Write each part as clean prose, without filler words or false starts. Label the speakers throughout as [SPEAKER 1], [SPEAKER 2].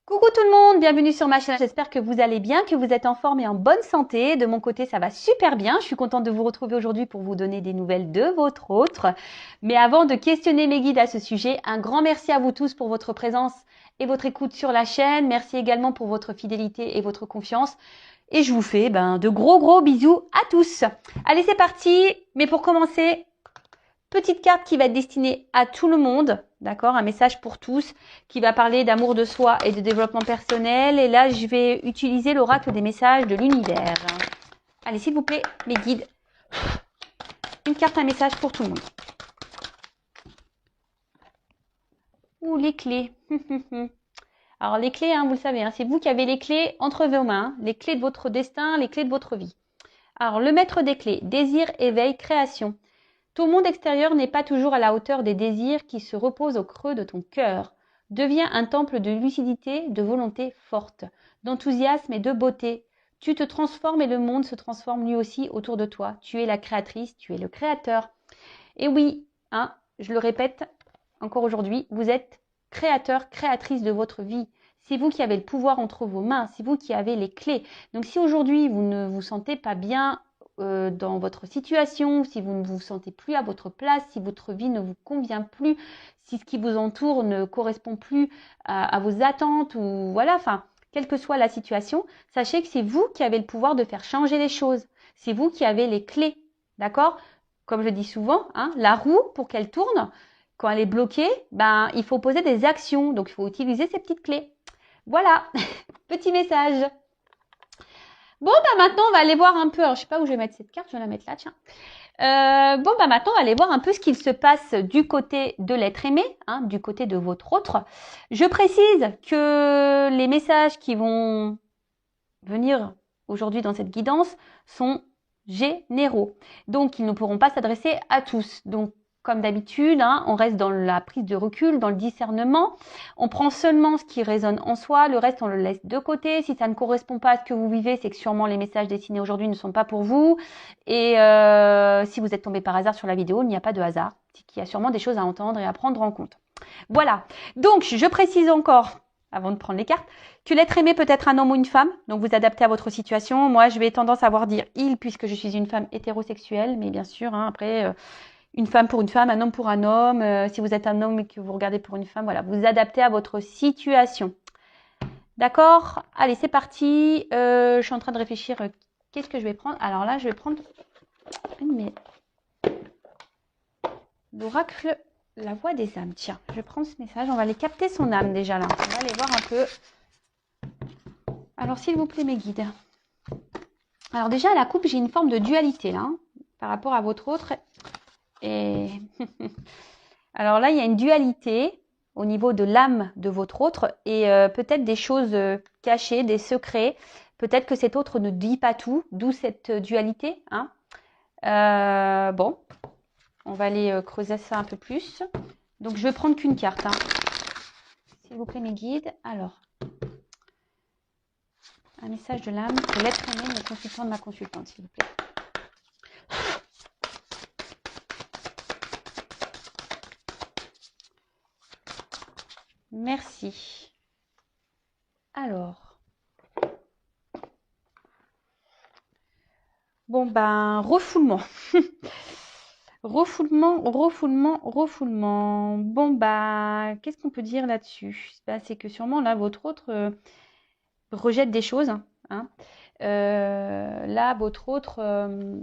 [SPEAKER 1] Coucou tout le monde, bienvenue sur ma chaîne. J'espère que vous allez bien, que vous êtes en forme et en bonne santé. De mon côté, ça va super bien. Je suis contente de vous retrouver aujourd'hui pour vous donner des nouvelles de votre autre. Mais avant de questionner mes guides à ce sujet, un grand merci à vous tous pour votre présence et votre écoute sur la chaîne. Merci également pour votre fidélité et votre confiance. Et je vous fais de gros bisous à tous. Allez, c'est parti. Mais pour commencer, petite carte qui va être destinée à tout le monde, d'accord? Un message pour tous qui va parler d'amour de soi et de développement personnel. Et là, je vais utiliser l'oracle des messages de l'univers. Allez, s'il vous plaît, mes guides, une carte, un message pour tout le monde. Ouh, les clés. Alors, les clés, vous le savez, c'est vous qui avez les clés entre vos mains, les clés de votre destin, les clés de votre vie. Alors, le maître des clés, désir, éveil, création. Ton monde extérieur n'est pas toujours à la hauteur des désirs qui se reposent au creux de ton cœur. Deviens un temple de lucidité, de volonté forte, d'enthousiasme et de beauté. Tu te transformes et le monde se transforme lui aussi autour de toi. Tu es la créatrice, tu es le créateur. Et oui, je le répète encore aujourd'hui, vous êtes créateur, créatrice de votre vie. C'est vous qui avez le pouvoir entre vos mains, c'est vous qui avez les clés. Donc si aujourd'hui vous ne vous sentez pas bien dans votre situation, si vous ne vous sentez plus à votre place, si votre vie ne vous convient plus, si ce qui vous entoure ne correspond plus à vos attentes, ou voilà, quelle que soit la situation, sachez que c'est vous qui avez le pouvoir de faire changer les choses. C'est vous qui avez les clés, d'accord? Comme je dis souvent, la roue, pour qu'elle tourne, quand elle est bloquée, il faut poser des actions. Donc, il faut utiliser ces petites clés. Voilà, petit message. Bon, maintenant, on va aller voir un peu. Alors, je sais pas où je vais mettre cette carte. Je vais la mettre là, tiens. Maintenant, on va aller voir un peu ce qu'il se passe du côté de l'être aimé, du côté de votre autre. Je précise que les messages qui vont venir aujourd'hui dans cette guidance sont généraux. Donc, ils ne pourront pas s'adresser à tous. Donc, comme d'habitude, on reste dans la prise de recul, dans le discernement. On prend seulement ce qui résonne en soi, le reste on le laisse de côté. Si ça ne correspond pas à ce que vous vivez, c'est que sûrement les messages destinés aujourd'hui ne sont pas pour vous. Et si vous êtes tombé par hasard sur la vidéo, il n'y a pas de hasard. C'est qu'il y a sûrement des choses à entendre et à prendre en compte. Voilà. Donc, je précise encore, avant de prendre les cartes, que l'être aimé peut être un homme ou une femme, donc vous adaptez à votre situation. Moi, je vais tendance à dire il, puisque je suis une femme hétérosexuelle, mais bien sûr, après, une femme pour une femme, un homme pour un homme. Si vous êtes un homme et que vous regardez pour une femme, voilà, vous adaptez à votre situation. D'accord? Allez, c'est parti. Je suis en train de réfléchir, qu'est-ce que je vais prendre? Alors là, je vais prendre l'oracle, la voix des âmes. Tiens, je vais prendre ce message. On va aller capter son âme déjà là. On va aller voir un peu. Alors, s'il vous plaît, mes guides. Alors déjà, à la coupe, j'ai une forme de dualité là, par rapport à votre autre. Et alors là, il y a une dualité au niveau de l'âme de votre autre et peut-être des choses cachées, des secrets. Peut-être que cet autre ne dit pas tout, d'où cette dualité. Bon, on va aller creuser ça un peu plus. Donc, je vais prendre qu'une carte. S'il vous plaît, mes guides. Alors, un message de l'âme pour l'être aimé de mon consultant, de ma consultante, s'il vous plaît. Merci. Alors. Bon, refoulement. refoulement. Bon, qu'est-ce qu'on peut dire là-dessus? C'est que sûrement, là, votre autre rejette des choses. Là, votre autre...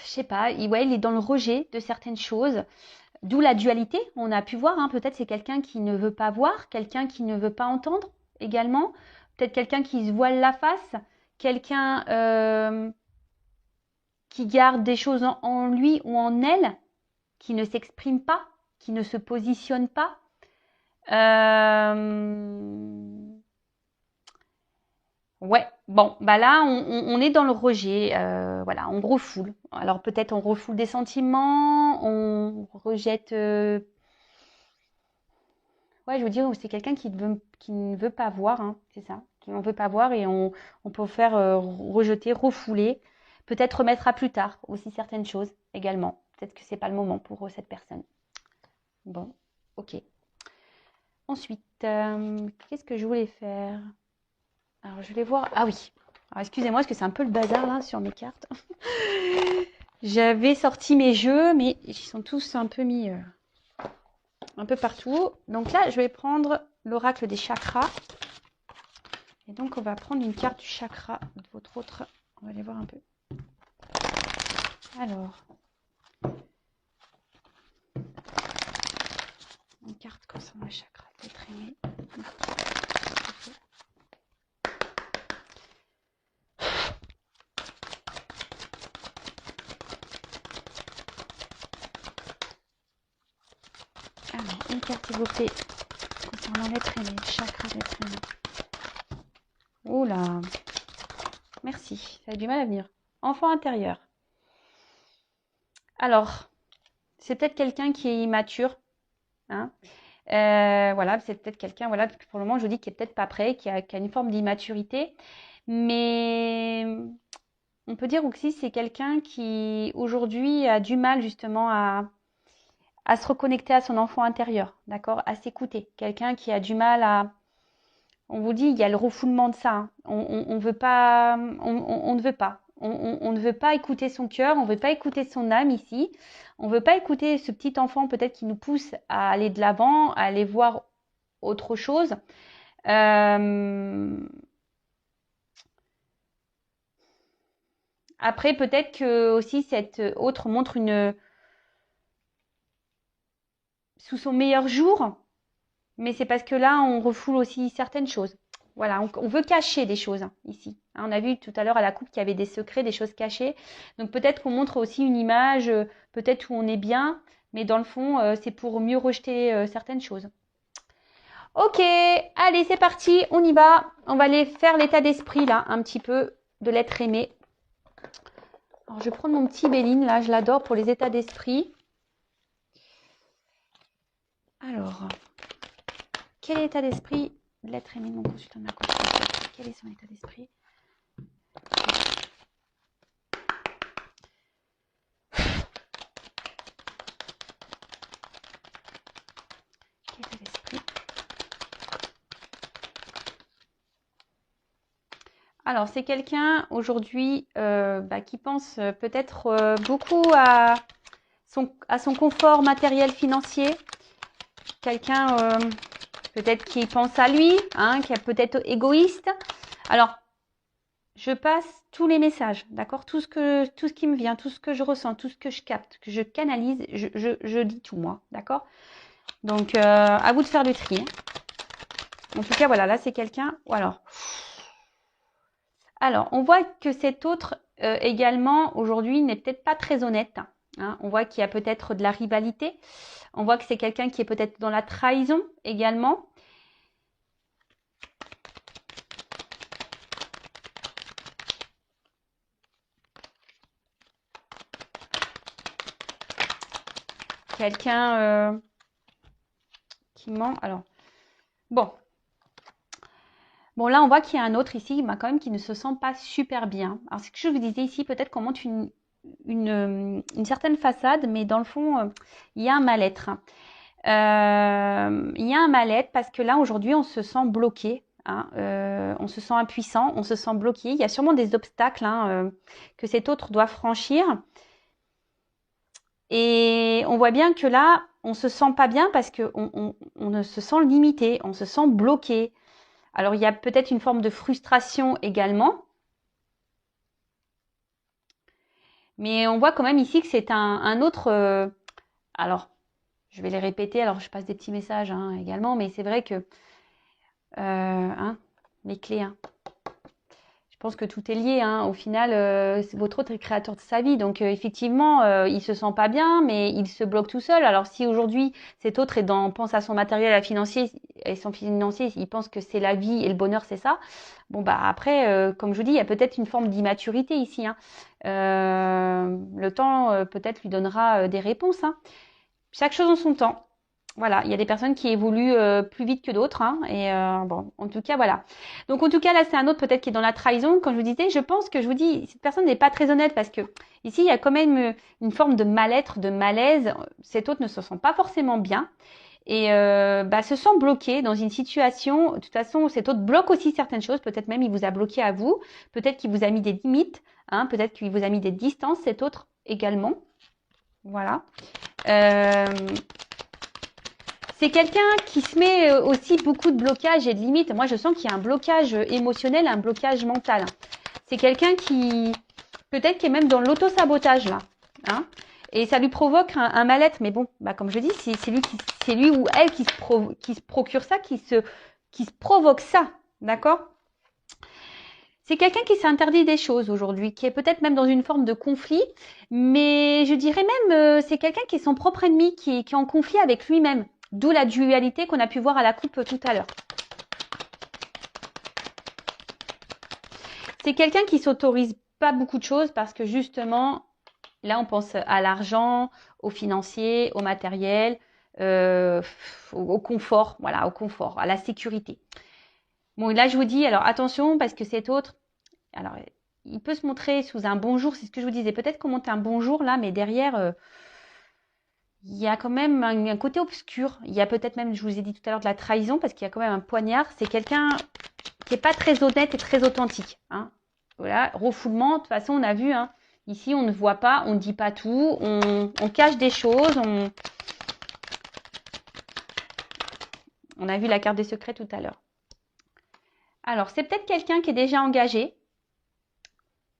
[SPEAKER 1] je sais pas, il est dans le rejet de certaines choses. D'où la dualité, on a pu voir, peut-être c'est quelqu'un qui ne veut pas voir, quelqu'un qui ne veut pas entendre également, peut-être quelqu'un qui se voile la face, quelqu'un qui garde des choses en lui ou en elle, qui ne s'exprime pas, qui ne se positionne pas. Ouais, bon, là, on est dans le rejet, voilà, on refoule. Alors peut-être on refoule des sentiments, on rejette... Ouais, je veux dire, c'est quelqu'un qui ne veut pas voir, c'est ça, qui n'en veut pas voir et on peut faire rejeter, refouler. Peut-être remettre à plus tard aussi certaines choses également. Peut-être que c'est pas le moment pour cette personne. Bon, ok. Ensuite, qu'est-ce que je voulais faire? Alors, je vais voir. Ah oui. Alors, excusez-moi, parce que c'est un peu le bazar là sur mes cartes. J'avais sorti mes jeux, mais ils sont tous un peu mis un peu partout. Donc là, je vais prendre l'oracle des chakras. Et donc, on va prendre une carte du chakra de votre autre. On va aller voir un peu. Alors, une carte concernant le chakra d'être aimé. Alors, une carte s'il vous plaît concernant l'être aimé, le chakra d'être aimé. Oula, merci, ça a du mal à venir. Enfant intérieur. Alors, c'est peut-être quelqu'un qui est immature. Hein. Voilà, c'est peut-être quelqu'un, voilà, pour le moment, je vous dis qu'il est peut-être pas prêt, qui a une forme d'immaturité. Mais on peut dire aussi c'est quelqu'un qui, aujourd'hui, a du mal justement à se reconnecter à son enfant intérieur, d'accord, à s'écouter. Quelqu'un qui a du mal à... On vous dit, il y a le refoulement de ça. Hein. On veut pas, on ne veut pas. On ne veut pas écouter son cœur, on ne veut pas écouter son âme ici. On ne veut pas écouter ce petit enfant peut-être qui nous pousse à aller de l'avant, à aller voir autre chose. Après, peut-être que aussi cette autre montre sous son meilleur jour, mais c'est parce que là, on refoule aussi certaines choses. Voilà, on veut cacher des choses ici. On a vu tout à l'heure à la coupe qu'il y avait des secrets, des choses cachées. Donc peut-être qu'on montre aussi une image, peut-être où on est bien, mais dans le fond, c'est pour mieux rejeter certaines choses. Ok, allez, c'est parti, on y va. On va aller faire l'état d'esprit là, un petit peu, de l'être aimé. Alors, je vais prendre mon petit Béline, là, je l'adore pour les états d'esprit. Alors, quel est l'état d'esprit de l'être aimé de mon consultant de ma consultation? Quel est son état d'esprit? Quel état d'esprit? Alors, c'est quelqu'un aujourd'hui qui pense peut-être beaucoup à son confort matériel financier. Quelqu'un peut-être qui pense à lui, hein, qui est peut-être égoïste. Alors, je passe tous les messages, d'accord, tout ce qui me vient, tout ce que je ressens, tout ce que je capte, que je canalise, je dis tout moi, d'accord. Donc, à vous de faire le tri. Hein. En tout cas, voilà, là, c'est quelqu'un... Alors, on voit que cet autre également, aujourd'hui, n'est peut-être pas très honnête. Hein. On voit qu'il y a peut-être de la rivalité. On voit que c'est quelqu'un qui est peut-être dans la trahison également. Quelqu'un qui ment. Alors, bon, là, on voit qu'il y a un autre ici, quand même, qui ne se sent pas super bien. Alors, ce que je vous disais ici, peut-être qu'on monte une certaine façade, mais dans le fond, il y a un mal-être. Il y a un mal-être parce que là, aujourd'hui, on se sent bloqué. Hein, on se sent impuissant, on se sent bloqué. Il y a sûrement des obstacles que cet autre doit franchir. Et on voit bien que là, on se sent pas bien parce qu'on on se sent limité, on se sent bloqué. Alors, il y a peut-être une forme de frustration également. Mais on voit quand même ici que c'est un autre... alors, je vais les répéter. Alors, je passe des petits messages également. Mais c'est vrai que... les clés. Je pense que tout est lié. Au final, votre autre est créateur de sa vie. Donc, effectivement, il se sent pas bien, mais il se bloque tout seul. Alors, si aujourd'hui, cet autre pense à son matériel, à financier, et son financier, il pense que c'est la vie et le bonheur, c'est ça. Bon, après, comme je vous dis, il y a peut-être une forme d'immaturité ici. Le temps, peut-être, lui donnera des réponses. Chaque chose en son temps. Voilà, il y a des personnes qui évoluent plus vite que d'autres, hein, et bon, en tout cas, voilà. Donc, en tout cas, là, c'est un autre peut-être qui est dans la trahison. Comme je vous disais, je pense que je vous dis, cette personne n'est pas très honnête parce que ici, il y a quand même une forme de mal-être, de malaise. Cet autre ne se sent pas forcément bien et se sent bloqué dans une situation. De toute façon, cet autre bloque aussi certaines choses. Peut-être même il vous a bloqué à vous. Peut-être qu'il vous a mis des limites. Hein, peut-être qu'il vous a mis des distances. Cet autre également. Voilà. C'est quelqu'un qui se met aussi beaucoup de blocages et de limites. Moi, je sens qu'il y a un blocage émotionnel, un blocage mental. C'est quelqu'un qui, peut-être, qui est même dans l'auto-sabotage, là. Hein, et ça lui provoque un mal-être. Mais bon, bah, comme je dis, c'est lui ou elle qui se procure ça, qui se provoque ça. D'accord? C'est quelqu'un qui s'interdit des choses aujourd'hui, qui est peut-être même dans une forme de conflit, mais je dirais même, c'est quelqu'un qui est son propre ennemi, qui est en conflit avec lui-même. D'où la dualité qu'on a pu voir à la coupe tout à l'heure. C'est quelqu'un qui s'autorise pas beaucoup de choses parce que justement, là on pense à l'argent, au financier, au matériel, au confort, voilà, au confort, à la sécurité. Bon, là je vous dis, alors attention parce que cet autre, alors il peut se montrer sous un bonjour, c'est ce que je vous disais, peut-être qu'on monte un bonjour là, mais derrière, il y a quand même un côté obscur. Il y a peut-être même, je vous ai dit tout à l'heure, de la trahison parce qu'il y a quand même un poignard. C'est quelqu'un qui n'est pas très honnête et très authentique. Hein. Voilà, refoulement, de toute façon, on a vu, hein, ici, on ne voit pas, on ne dit pas tout, on cache des choses. On a vu la carte des secrets tout à l'heure. Alors, c'est peut-être quelqu'un qui est déjà engagé.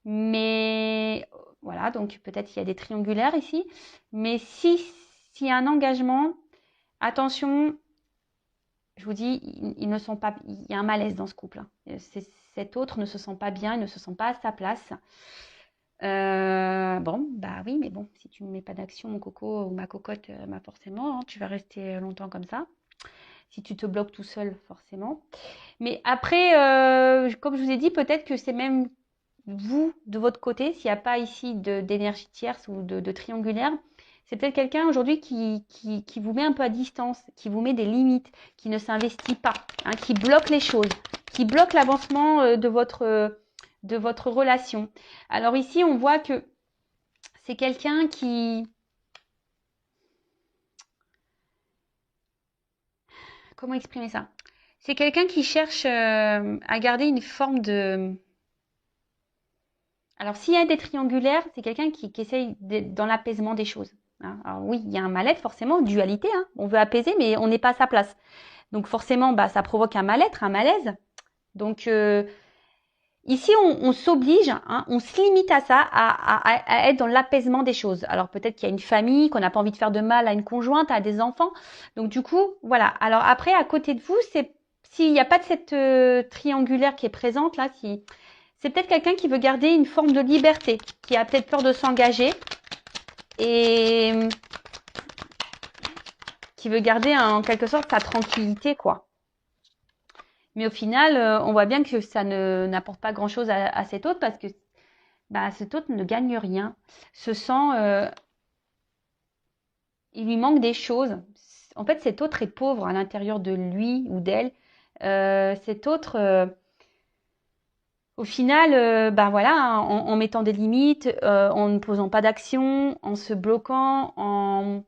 [SPEAKER 1] Mais voilà, donc peut-être il y a des triangulaires ici. Mais s'il y a un engagement, attention, je vous dis, ils ne sont pas, il y a un malaise dans ce couple. Hein. Cet autre ne se sent pas bien, il ne se sent pas à sa place. Bon, bah oui, mais bon, si tu ne mets pas d'action, mon coco ou ma cocotte, bah forcément, hein, tu vas rester longtemps comme ça. Si tu te bloques tout seul, forcément. Mais après, comme je vous ai dit, peut-être que c'est même vous, de votre côté, s'il n'y a pas ici d'énergie tierce ou de triangulaire, c'est peut-être quelqu'un aujourd'hui qui vous met un peu à distance, qui vous met des limites, qui ne s'investit pas, hein, qui bloque les choses, qui bloque l'avancement de votre relation. Alors ici, on voit que c'est quelqu'un qui... Comment exprimer ça? C'est quelqu'un qui cherche à garder une forme de... Alors, s'il y a des triangulaires, c'est quelqu'un qui essaye dans l'apaisement des choses. Hein. Alors oui, il y a un mal-être, forcément, dualité. Hein. On veut apaiser, mais on n'est pas à sa place. Donc forcément, bah, ça provoque un mal-être, un malaise. Donc ici, on s'oblige, hein, on se limite à ça, à être dans l'apaisement des choses. Alors peut-être qu'il y a une famille, qu'on n'a pas envie de faire de mal à une conjointe, à des enfants. Donc du coup, voilà. Alors après, à côté de vous, s'il n'y a pas de cette triangulaire qui est présente là, c'est peut-être quelqu'un qui veut garder une forme de liberté, qui a peut-être peur de s'engager et qui veut garder en quelque sorte sa tranquillité, quoi. Mais au final, on voit bien que ça n'apporte pas grand-chose à cet autre parce que bah, cet autre ne gagne rien, se sent... il lui manque des choses. En fait, cet autre est pauvre à l'intérieur de lui ou d'elle. Cet autre... au final, ben voilà, en mettant des limites, en ne posant pas d'action, en se bloquant, en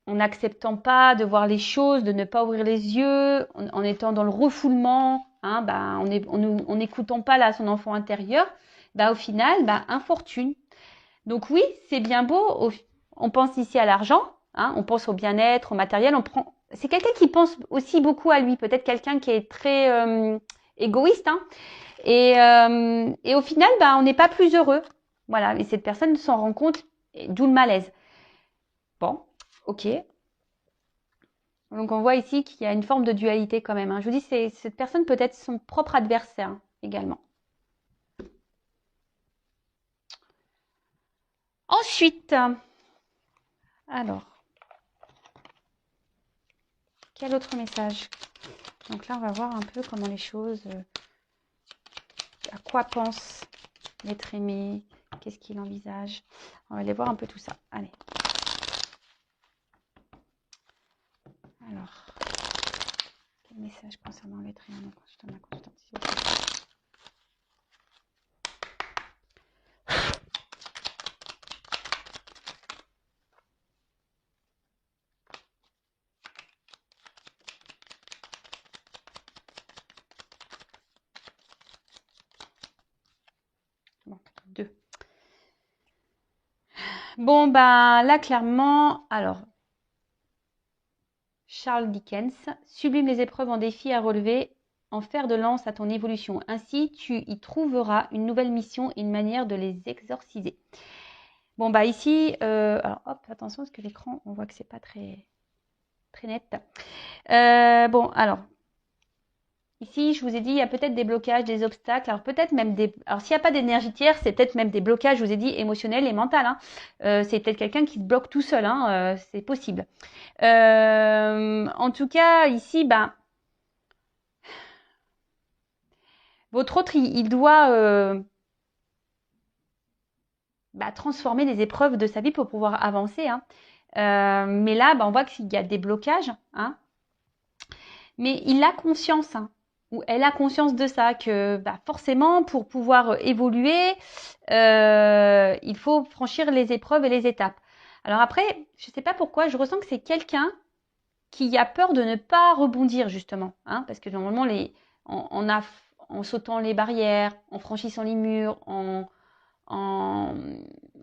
[SPEAKER 1] n'acceptant pas de voir les choses, de ne pas ouvrir les yeux, en étant dans le refoulement, hein, ben, en n'écoutant pas là son enfant intérieur, ben, au final, ben, infortune. Donc oui, c'est bien beau, on pense ici à l'argent, hein, on pense au bien-être, au matériel, c'est quelqu'un qui pense aussi beaucoup à lui, peut-être quelqu'un qui est très égoïste, hein, et au final, bah, on n'est pas plus heureux. Voilà, et cette personne s'en rend compte, d'où le malaise. Bon, ok. Donc on voit ici qu'il y a une forme de dualité quand même. Hein. Je vous dis, cette personne peut être son propre adversaire hein, également. Ensuite, alors, quel autre message? Donc là, on va voir un peu comment les choses, à quoi pense l'être aimé, qu'est-ce qu'il envisage. On va aller voir un peu tout ça. Allez. Message concernant l'être humain, mon consultant, ma consultante, s'il vous plaît. Bon, 2. Bon, ben là, clairement, alors, Charles Dickens, sublime les épreuves en défi à relever, en fer de lance à ton évolution. Ainsi, tu y trouveras une nouvelle mission et une manière de les exorciser. Bon, bah ici, alors hop, attention parce que l'écran, on voit que c'est pas très net. Bon, alors, ici, je vous ai dit, il y a peut-être des blocages, des obstacles. Alors, peut-être même des. Alors, s'il n'y a pas d'énergie tierce, c'est peut-être même des blocages, je vous ai dit, émotionnels et mentaux. Hein. C'est peut-être quelqu'un qui se bloque tout seul. Hein. C'est possible. En tout cas, ici, ben, votre autre, il doit transformer les épreuves de sa vie pour pouvoir avancer. Hein. Mais là, ben, on voit qu'il y a des blocages. Hein. Mais il a conscience. Hein. Ou elle a conscience de ça, que forcément, pour pouvoir évoluer, il faut franchir les épreuves et les étapes. Alors après, je ne sais pas pourquoi, je ressens que c'est quelqu'un qui a peur de ne pas rebondir, justement. Hein, parce que normalement, en sautant les barrières, en franchissant les murs, en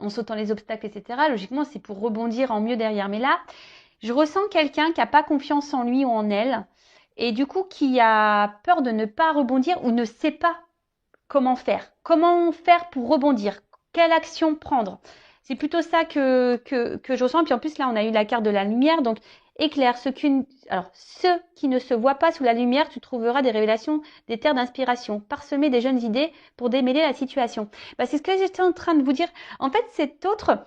[SPEAKER 1] sautant les obstacles, etc., logiquement, c'est pour rebondir en mieux derrière. Mais là, je ressens quelqu'un qui n'a pas confiance en lui ou en elle, et du coup qui a peur de ne pas rebondir ou ne sait pas comment faire. Comment faire pour rebondir? Quelle action prendre? C'est plutôt ça que je ressens. Puis en plus, là, on a eu la carte de la lumière. Donc, éclaire. Ceux qui ne se voient pas sous la lumière, tu trouveras des révélations, des terres d'inspiration. Parsemer des jeunes idées pour démêler la situation. C'est ce que j'étais en train de vous dire. En fait, cet autre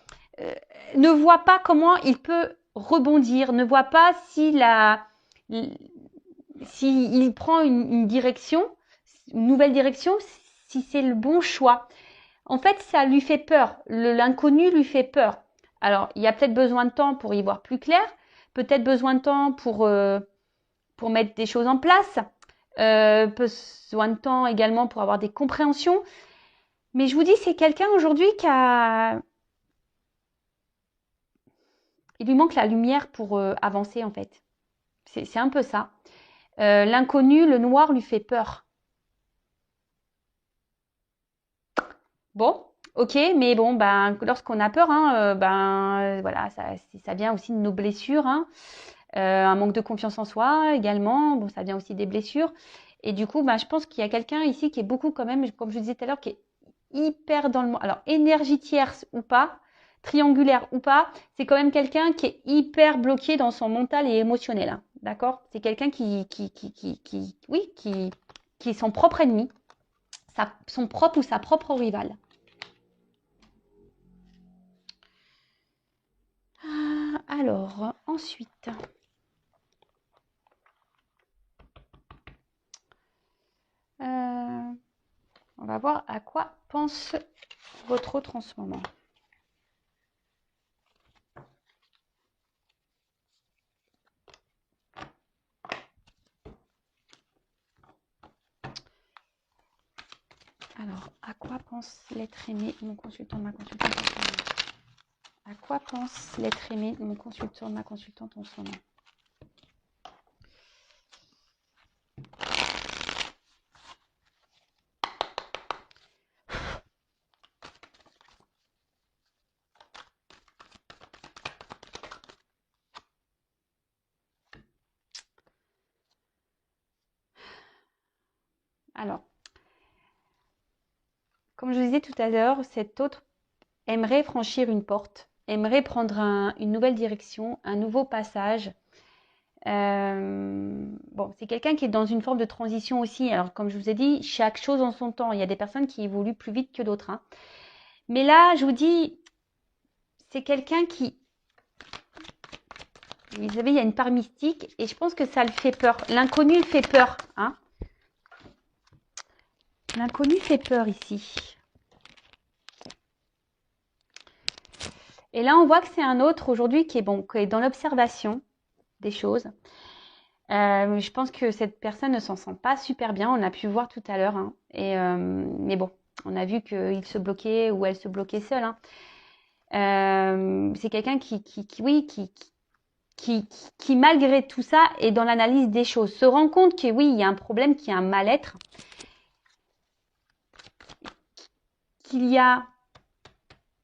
[SPEAKER 1] ne voit pas comment il peut rebondir, ne voit pas s'il prend une direction, une nouvelle direction, si c'est le bon choix. En fait, ça lui fait peur. L'inconnu lui fait peur. Alors, il y a peut-être besoin de temps pour y voir plus clair, peut-être besoin de temps pour mettre des choses en place, besoin de temps également pour avoir des compréhensions. Mais je vous dis, c'est quelqu'un aujourd'hui il lui manque la lumière pour avancer en fait. C'est un peu ça. L'inconnu, le noir lui fait peur. Bon, ok, mais bon, lorsqu'on a peur, hein, voilà, ça vient aussi de nos blessures, hein. Un manque de confiance en soi également, bon, ça vient aussi des blessures. Et du coup, je pense qu'il y a quelqu'un ici qui est beaucoup quand même, comme je disais tout à l'heure, qui est hyper dans le monde. Alors, énergie tierce ou pas, triangulaire ou pas, c'est quand même quelqu'un qui est hyper bloqué dans son mental et émotionnel. Hein, d'accord? C'est quelqu'un qui est son propre ennemi, son propre ou sa propre rivale. Alors, ensuite, on va voir à quoi pense votre autre en ce moment. Alors, à quoi pense l'être aimé de mon consultant, de ma consultante en ce moment? À quoi pense l'être aimé de mon consultant, de ma consultante en ce moment? Alors, comme je vous disais tout à l'heure, cet autre aimerait franchir une porte, aimerait prendre une nouvelle direction, un nouveau passage. Bon, c'est quelqu'un qui est dans une forme de transition aussi. Alors, comme je vous ai dit, chaque chose en son temps. Il y a des personnes qui évoluent plus vite que d'autres. Hein. Mais là, je vous dis, c'est quelqu'un qui... Vous savez, il y a une part mystique et je pense que ça le fait peur. L'inconnu fait peur. Hein. L'inconnu fait peur ici. Et là, on voit que c'est un autre aujourd'hui qui est dans l'observation des choses. Je pense que cette personne ne s'en sent pas super bien. On a pu voir tout à l'heure, hein. Mais bon, on a vu qu'il se bloquait ou elle se bloquait seule, hein. C'est quelqu'un oui, qui, malgré tout ça, est dans l'analyse des choses. Se rend compte que oui, il y a un problème, qu'il y a un mal-être, qu'il y a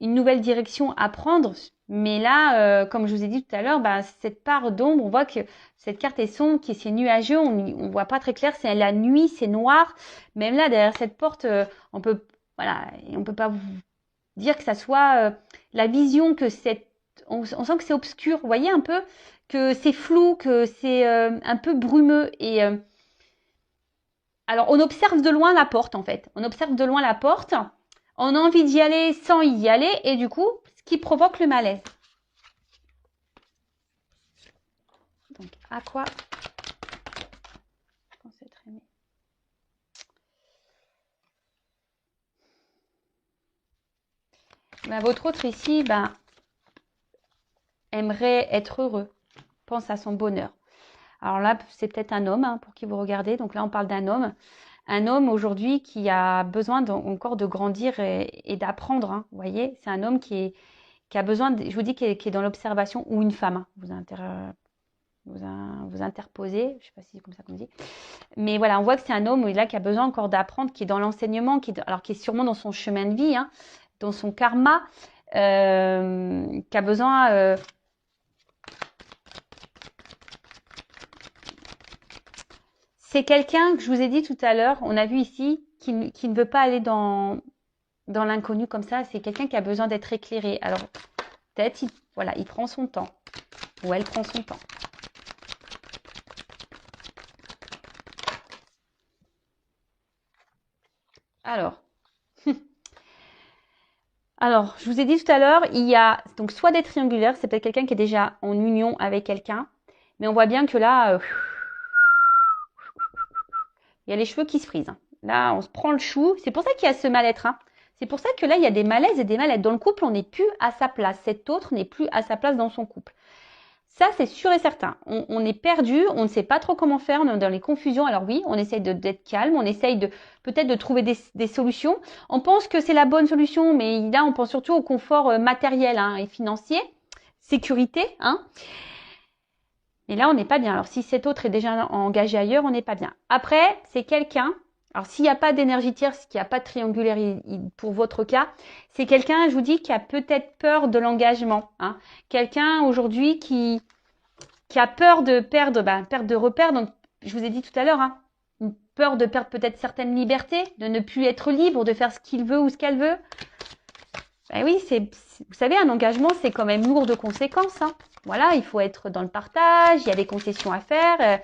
[SPEAKER 1] une nouvelle direction à prendre. Mais là, comme je vous ai dit tout à l'heure, bah, cette part d'ombre, on voit que cette carte est sombre, qui c'est nuageux, on voit pas très clair, c'est la nuit, c'est noir. Même là, derrière cette porte, on peut, voilà, on peut pas vous dire que ça soit la vision que cette, on sent que c'est obscur. Vous voyez un peu que c'est flou, que c'est un peu brumeux et alors, on observe de loin la porte, en fait. On observe de loin la porte. On a envie d'y aller sans y aller. Et du coup, ce qui provoque le malaise. Donc, à quoi je pense être aimé. Ben, votre autre ici, ben, aimerait être heureux. Pense à son bonheur. Alors là, c'est peut-être un homme, hein, pour qui vous regardez. Donc là, on parle d'un homme. Un homme aujourd'hui qui a besoin encore de grandir et d'apprendre, hein. Vous voyez, c'est un homme qui a besoin, je vous dis, qui est dans l'observation, ou une femme, hein. Vous interposez, je ne sais pas si c'est comme ça qu'on dit. Mais voilà, on voit que c'est un homme là qui a besoin encore d'apprendre, qui est dans l'enseignement, alors qui est sûrement dans son chemin de vie, hein, dans son karma, qui a besoin... c'est quelqu'un que je vous ai dit tout à l'heure, on a vu ici, qui ne veut pas aller dans l'inconnu comme ça. C'est quelqu'un qui a besoin d'être éclairé. Alors, peut-être, voilà, il prend son temps, ou elle prend son temps. Alors, je vous ai dit tout à l'heure, il y a donc soit des triangulaires, c'est peut-être quelqu'un qui est déjà en union avec quelqu'un, mais on voit bien que là, il y a les cheveux qui se frisent, hein. Là, on se prend le chou. C'est pour ça qu'il y a ce mal-être, hein. C'est pour ça que là, il y a des malaises et des mal-être. Dans le couple, on n'est plus à sa place. Cet autre n'est plus à sa place dans son couple. Ça, c'est sûr et certain. On est perdu, on ne sait pas trop comment faire, on est dans les confusions. Alors oui, on essaye d'être calme, on essaye peut-être de trouver des solutions. On pense que c'est la bonne solution, mais là, on pense surtout au confort matériel, hein, et financier, sécurité, hein. Et là, on n'est pas bien. Alors si cet autre est déjà engagé ailleurs, on n'est pas bien. Après, c'est quelqu'un... Alors, s'il n'y a pas d'énergie tierce, qu'il n'y a pas de triangulaire pour votre cas, c'est quelqu'un, je vous dis, qui a peut-être peur de l'engagement, hein. Quelqu'un aujourd'hui qui a peur de perdre de repères. Donc, je vous ai dit tout à l'heure, hein, une peur de perdre peut-être certaines libertés, de ne plus être libre, de faire ce qu'il veut ou ce qu'elle veut. Ben oui, vous savez, un engagement, c'est quand même lourd de conséquences, hein. Voilà, il faut être dans le partage, il y a des concessions à faire.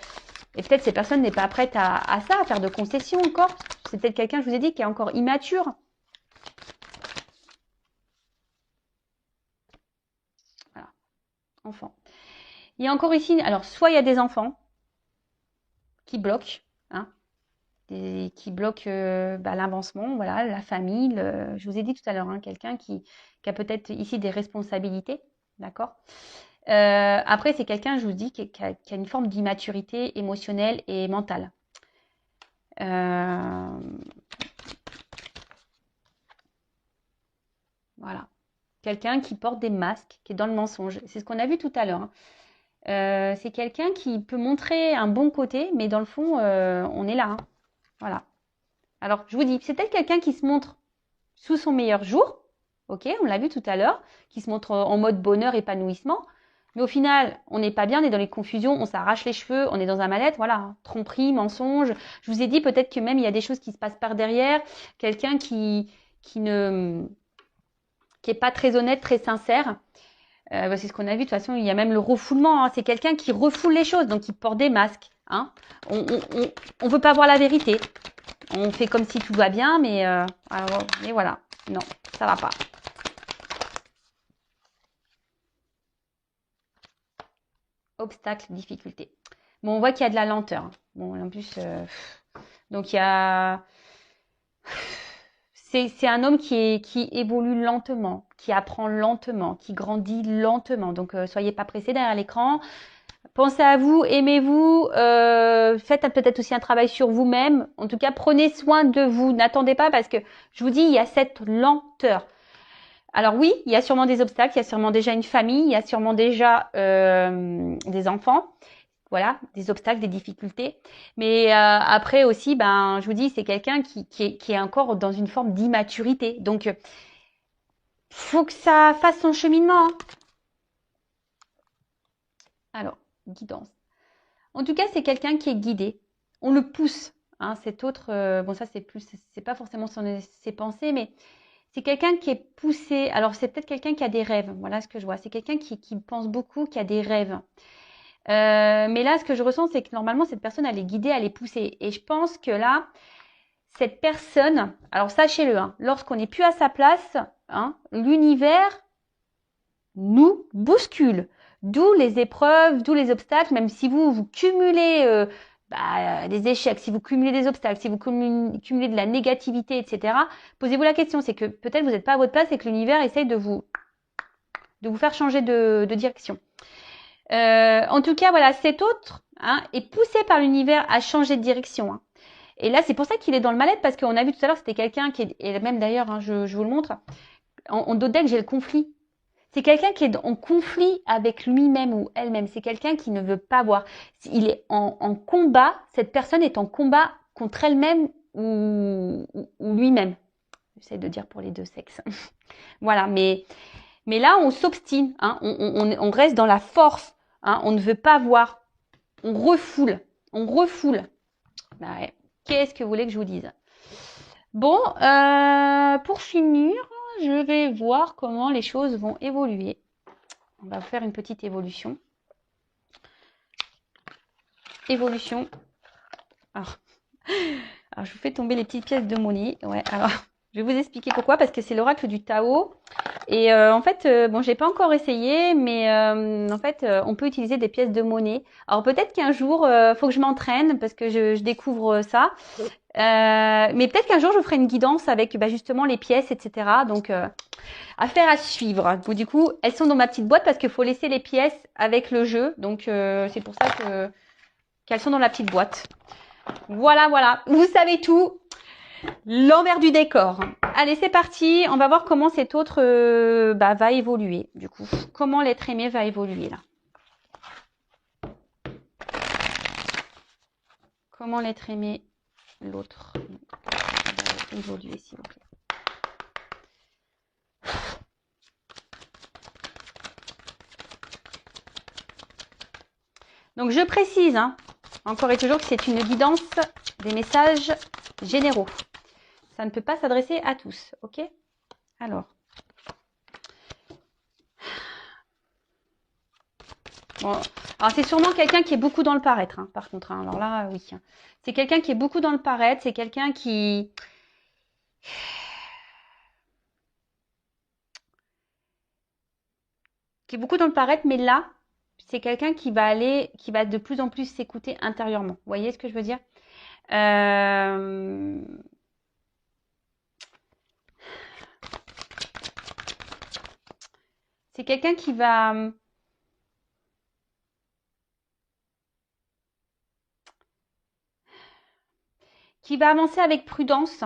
[SPEAKER 1] Et peut-être ces personnes n'est pas prête à ça, à faire de concessions encore. C'est peut-être quelqu'un, je vous ai dit, qui est encore immature. Voilà, enfant. Il y a encore ici, alors soit il y a des enfants qui bloquent, hein, qui bloquent l'avancement, voilà, la famille. Je vous ai dit tout à l'heure, hein, quelqu'un qui a peut-être ici des responsabilités, d'accord. Après, c'est quelqu'un, je vous dis, qui a une forme d'immaturité émotionnelle et mentale. Voilà. Quelqu'un qui porte des masques, qui est dans le mensonge. C'est ce qu'on a vu tout à l'heure, hein. C'est quelqu'un qui peut montrer un bon côté, mais dans le fond, on est là, hein. Voilà. Alors, je vous dis, c'est peut-être quelqu'un qui se montre sous son meilleur jour, ok, on l'a vu tout à l'heure, qui se montre en mode bonheur, épanouissement, mais au final, on n'est pas bien, on est dans les confusions, on s'arrache les cheveux, on est dans un mal-être, voilà, tromperie, mensonge. Je vous ai dit peut-être que même il y a des choses qui se passent par derrière, quelqu'un qui est pas très honnête, très sincère. C'est ce qu'on a vu, de toute façon, il y a même le refoulement, hein. C'est quelqu'un qui refoule les choses, donc qui porte des masques, hein. On veut pas voir la vérité. On fait comme si tout va bien, mais voilà, non, ça va pas. Obstacle, difficulté. Bon, on voit qu'il y a de la lenteur, hein. Bon, en plus, donc il y a... C'est un homme qui évolue lentement, qui apprend lentement, qui grandit lentement. Donc, soyez pas pressés derrière l'écran. Pensez à vous, aimez-vous, faites peut-être aussi un travail sur vous-même. En tout cas, prenez soin de vous. N'attendez pas parce que je vous dis, il y a cette lenteur. Alors oui, il y a sûrement des obstacles, il y a sûrement déjà une famille, il y a sûrement déjà des enfants. Voilà, des obstacles, des difficultés. Mais après aussi, ben, je vous dis, c'est quelqu'un qui est encore dans une forme d'immaturité. Donc, faut que ça fasse son cheminement. Hein. Alors, guidance. En tout cas, c'est quelqu'un qui est guidé. On le pousse. Hein, cet autre, bon ça c'est plus, c'est pas forcément ses pensées, mais c'est quelqu'un qui est poussé. Alors c'est peut-être quelqu'un qui a des rêves. Voilà ce que je vois. C'est quelqu'un qui pense beaucoup, qui a des rêves. Mais là, ce que je ressens, c'est que normalement cette personne, elle est guidée, elle est poussée. Et je pense que là, cette personne, alors sachez-le, hein, lorsqu'on n'est plus à sa place, hein, l'univers nous bouscule. D'où les épreuves, d'où les obstacles, même si vous cumulez des échecs, si vous cumulez des obstacles, si vous cumulez de la négativité, etc. Posez-vous la question, c'est que peut-être vous n'êtes pas à votre place et que l'univers essaye de vous faire changer de direction. En tout cas, voilà, cet autre est poussé par l'univers à changer de direction. Hein. Et là, c'est pour ça qu'il est dans le mal-être, parce qu'on a vu tout à l'heure, c'était quelqu'un qui est, et même d'ailleurs, hein, je vous le montre, en dos de deck, j'ai le conflit. C'est quelqu'un qui est en conflit avec lui-même ou elle-même. C'est quelqu'un qui ne veut pas voir. Il est en combat. Cette personne est en combat contre elle-même ou lui-même. J'essaie de dire pour les deux sexes. Voilà. Mais là, on s'obstine. Hein, on reste dans la force. Hein, on ne veut pas voir. On refoule. On refoule. Bah ouais. Qu'est-ce que vous voulez que je vous dise? Bon, pour finir, je vais voir comment les choses vont évoluer. On va faire une petite évolution. Évolution. Alors, je vous fais tomber les petites pièces de monnaie. Ouais, alors, je vais vous expliquer pourquoi. Parce que c'est l'oracle du Tao. Et en fait, bon, j'ai pas encore essayé, mais en fait, on peut utiliser des pièces de monnaie. Alors peut-être qu'un jour, faut que je m'entraîne parce que je découvre ça. Mais peut-être qu'un jour, je ferai une guidance avec justement les pièces, etc. Donc, affaire à suivre. Donc, du coup, elles sont dans ma petite boîte parce qu'il faut laisser les pièces avec le jeu. Donc, c'est pour ça qu'elles sont dans la petite boîte. Voilà, voilà. Vous savez tout. L'envers du décor. Allez, c'est parti. On va voir comment cet autre va évoluer. Du coup, comment l'être aimé va évoluer là. Comment l'être aimé, l'autre, va évoluer, s'il vous plaît. Donc, je précise, hein, encore et toujours, que c'est une guidance des messages généraux. Ça ne peut pas s'adresser à tous, ok? Alors. Bon, alors c'est sûrement quelqu'un qui est beaucoup dans le paraître, hein, par contre. Hein. Alors là, oui. C'est quelqu'un qui est beaucoup dans le paraître. C'est quelqu'un qui est beaucoup dans le paraître, mais là, c'est quelqu'un qui va de plus en plus s'écouter intérieurement. Vous voyez ce que je veux dire? C'est quelqu'un qui va avancer avec prudence.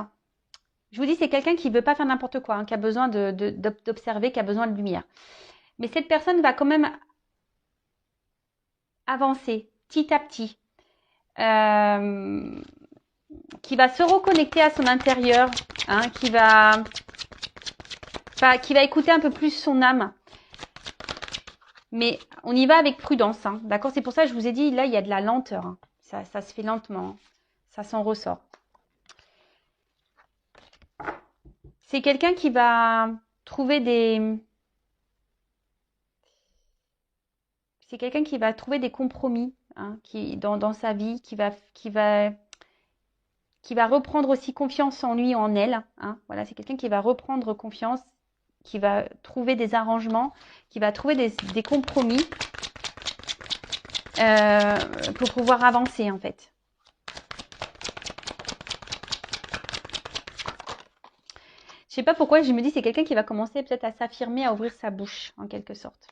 [SPEAKER 1] Je vous dis, c'est quelqu'un qui ne veut pas faire n'importe quoi, hein, qui a besoin d'observer, qui a besoin de lumière. Mais cette personne va quand même avancer petit à petit, qui va se reconnecter à son intérieur, hein, qui va écouter un peu plus son âme. Mais on y va avec prudence, hein, d'accord? C'est pour ça que je vous ai dit, là, il y a de la lenteur. Hein. Ça se fait lentement. Hein. Ça s'en ressort. C'est quelqu'un qui va trouver des... C'est quelqu'un qui va trouver des compromis hein, dans sa vie, qui va reprendre aussi confiance en lui, en elle. Hein. Voilà, c'est quelqu'un qui va reprendre confiance, qui va trouver des arrangements, qui va trouver des compromis pour pouvoir avancer en fait. Je sais pas pourquoi, je me dis c'est quelqu'un qui va commencer peut-être à s'affirmer, à ouvrir sa bouche en quelque sorte.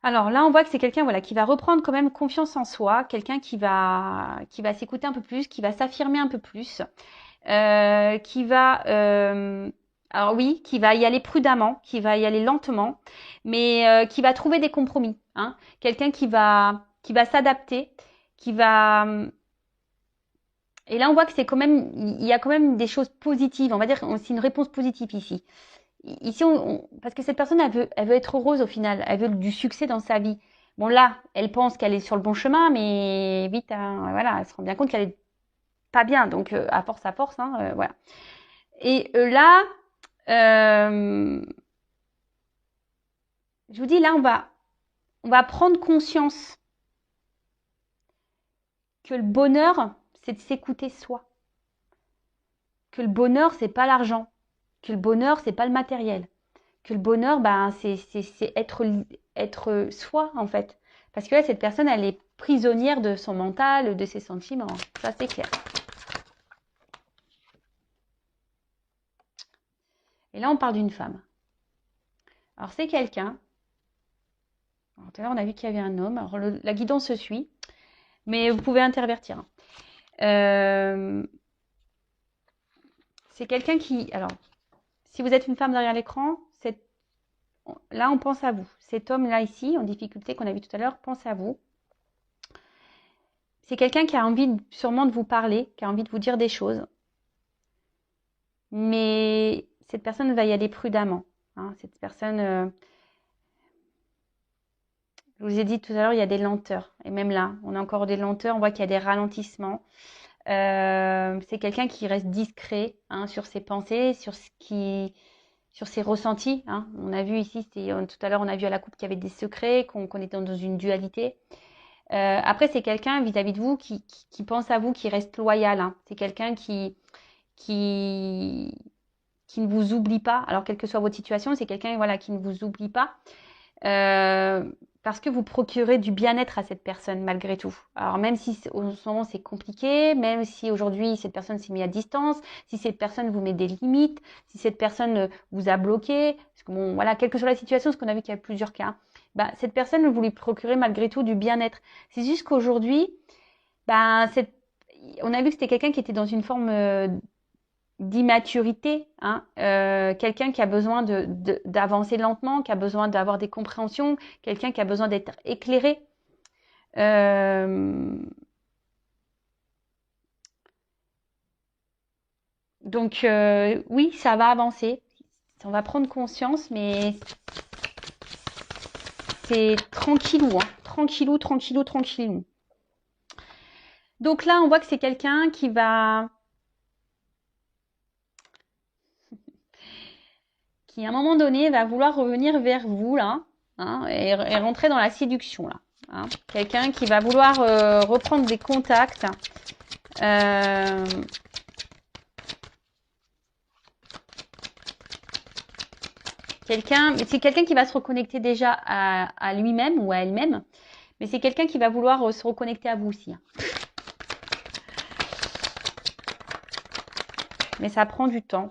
[SPEAKER 1] Alors là, on voit que c'est quelqu'un voilà, qui va reprendre quand même confiance en soi, quelqu'un qui va s'écouter un peu plus, qui va s'affirmer un peu plus, qui va, alors oui, qui va y aller prudemment, qui va y aller lentement, mais qui va trouver des compromis. Hein. Quelqu'un qui va s'adapter, qui va... Et là, on voit que c'est quand même, il y a quand même des choses positives. On va dire que c'est une réponse positive ici. Ici, parce que cette personne, elle veut être heureuse au final. Elle veut du succès dans sa vie. Bon, là, elle pense qu'elle est sur le bon chemin, mais vite, hein, voilà, elle se rend bien compte qu'elle est pas bien. Donc, à force, hein, voilà. Et là, je vous dis, là, on va prendre conscience que le bonheur, c'est de s'écouter soi. Que le bonheur, c'est pas l'argent. Que le bonheur, c'est pas le matériel. Que le bonheur, ben, c'est être soi, en fait. Parce que là, cette personne, elle est prisonnière de son mental, de ses sentiments. Ça, c'est clair. Et là, on parle d'une femme. Alors, c'est quelqu'un. Alors, tout à l'heure, on a vu qu'il y avait un homme. Alors, la guidance se suit. Mais vous pouvez intervertir. C'est quelqu'un qui... Alors, si vous êtes une femme derrière l'écran, là, on pense à vous. Cet homme-là, ici, en difficulté, qu'on a vu tout à l'heure, pense à vous. C'est quelqu'un qui a envie sûrement de vous parler, qui a envie de vous dire des choses. Mais cette personne va y aller prudemment. Hein. Cette personne, je vous ai dit tout à l'heure, il y a des lenteurs. Et même là, on a encore des lenteurs, on voit qu'il y a des ralentissements. C'est quelqu'un qui reste discret hein, sur ses pensées, sur ses ressentis. Hein. On a vu ici, tout à l'heure, on a vu à la coupe qu'il y avait des secrets, qu'on était dans une dualité. Après, c'est quelqu'un vis-à-vis de vous qui pense à vous, qui reste loyal. Hein. C'est quelqu'un qui ne vous oublie pas. Alors, quelle que soit votre situation, c'est quelqu'un voilà, qui ne vous oublie pas. Parce que vous procurez du bien-être à cette personne malgré tout. Alors même si en ce moment c'est compliqué, même si aujourd'hui cette personne s'est mise à distance, si cette personne vous met des limites, si cette personne vous a bloqué, parce que bon voilà, quelle que soit la situation, parce qu'on a vu qu'il y a plusieurs cas, bah, cette personne vous lui procurez malgré tout du bien-être. C'est juste qu'aujourd'hui, bah, on a vu que c'était quelqu'un qui était dans une forme d'immaturité, hein, quelqu'un qui a besoin d'avancer lentement, qui a besoin d'avoir des compréhensions, quelqu'un qui a besoin d'être éclairé. Donc oui, ça va avancer, on va prendre conscience, mais c'est tranquillou, hein, tranquillou, tranquillou, tranquillou. Donc là, on voit que c'est quelqu'un qui va qui à un moment donné va vouloir revenir vers vous là hein, et rentrer dans la séduction là. Hein. Quelqu'un qui va vouloir reprendre des contacts. C'est quelqu'un qui va se reconnecter déjà à lui-même ou à elle-même, mais c'est quelqu'un qui va vouloir se reconnecter à vous aussi. Hein. Mais ça prend du temps.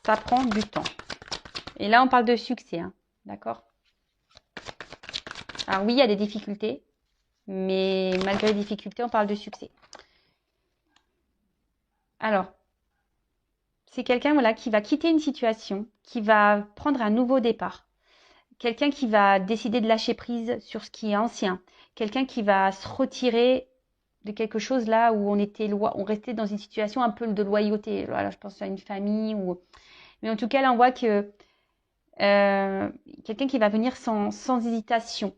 [SPEAKER 1] Ça prend du temps. Et là, on parle de succès. Hein. D'accord ? Alors oui, il y a des difficultés, mais malgré les difficultés, on parle de succès. Alors, c'est quelqu'un voilà, qui va quitter une situation, qui va prendre un nouveau départ. Quelqu'un qui va décider de lâcher prise sur ce qui est ancien. Quelqu'un qui va se retirer de quelque chose là où on restait dans une situation un peu de loyauté. Voilà, je pense à une famille mais en tout cas là on voit que quelqu'un qui va venir sans hésitation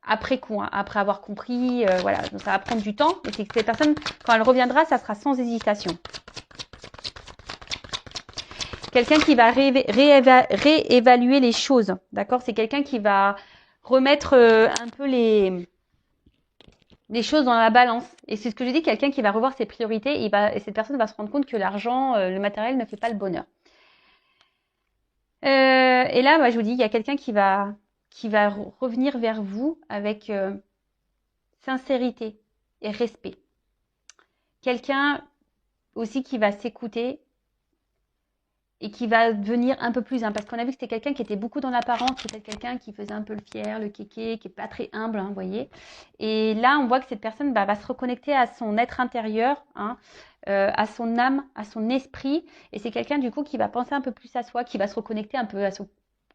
[SPEAKER 1] après coup, hein, après avoir compris, voilà, donc ça va prendre du temps, mais c'est que cette personne quand elle reviendra, ça sera sans hésitation. Quelqu'un qui va réévaluer les choses, d'accord ? C'est quelqu'un qui va remettre un peu les choses dans la balance. Et c'est ce que je dis, quelqu'un qui va revoir ses priorités et cette personne va se rendre compte que l'argent, le matériel ne fait pas le bonheur. Et là, je vous dis, il y a quelqu'un qui va revenir vers vous avec sincérité et respect. Quelqu'un aussi qui va s'écouter et qui va devenir un peu plus, hein, parce qu'on a vu que c'était quelqu'un qui était beaucoup dans l'apparence, peut-être quelqu'un qui faisait un peu le fier, le kéké, qui est pas très humble, hein, vous voyez. Et là, on voit que cette personne va se reconnecter à son être intérieur, hein, à son âme, à son esprit. Et c'est quelqu'un du coup qui va penser un peu plus à soi, qui va se reconnecter un peu à son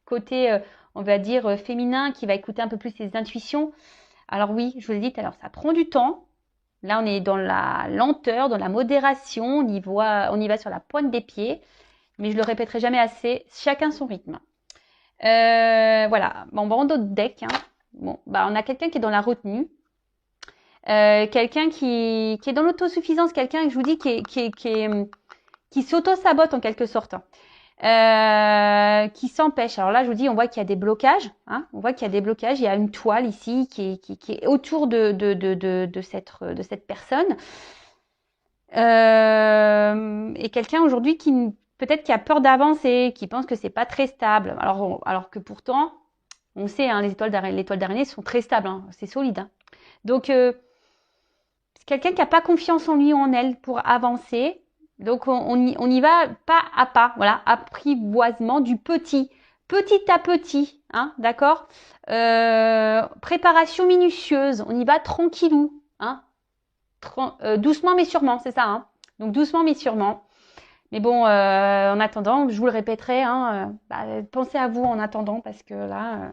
[SPEAKER 1] côté, on va dire, féminin, qui va écouter un peu plus ses intuitions. Alors oui, je vous l'ai dit tout à l'heure, ça prend du temps. Là, on est dans la lenteur, dans la modération, on y va sur la pointe des pieds. Mais je le répéterai jamais assez, chacun son rythme. Voilà, bon, on va en d'autres decks. Hein. Bon, bah, on a quelqu'un qui est dans la retenue. Quelqu'un qui est dans l'autosuffisance, quelqu'un, je vous dis, qui s'auto-sabote en quelque sorte. Qui s'empêche. Alors là, je vous dis, on voit qu'il y a des blocages. Hein, on voit qu'il y a des blocages. Il y a une toile ici qui est autour de cette personne. Et quelqu'un aujourd'hui qui peut-être qui a peur d'avancer, qui pense que c'est pas très stable. Alors que pourtant, on sait, hein, les étoiles d'araignée sont très stables, hein, c'est solide. Hein. Donc, c'est quelqu'un qui n'a pas confiance en lui ou en elle pour avancer. Donc, on y va pas à pas, voilà, apprivoisement du petit à petit, hein, d'accord. Préparation minutieuse, on y va tranquillou, hein, doucement mais sûrement, c'est ça, hein. Donc doucement mais sûrement. Mais bon, en attendant, je vous le répéterai, hein, pensez à vous en attendant parce que là,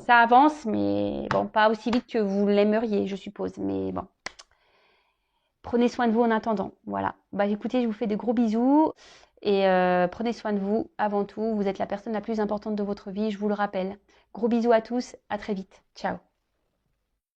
[SPEAKER 1] ça avance, mais bon, pas aussi vite que vous l'aimeriez, je suppose. Mais bon, prenez soin de vous en attendant. Voilà. Bah écoutez, je vous fais de gros bisous et prenez soin de vous avant tout. Vous êtes la personne la plus importante de votre vie, je vous le rappelle. Gros bisous à tous, à très vite. Ciao.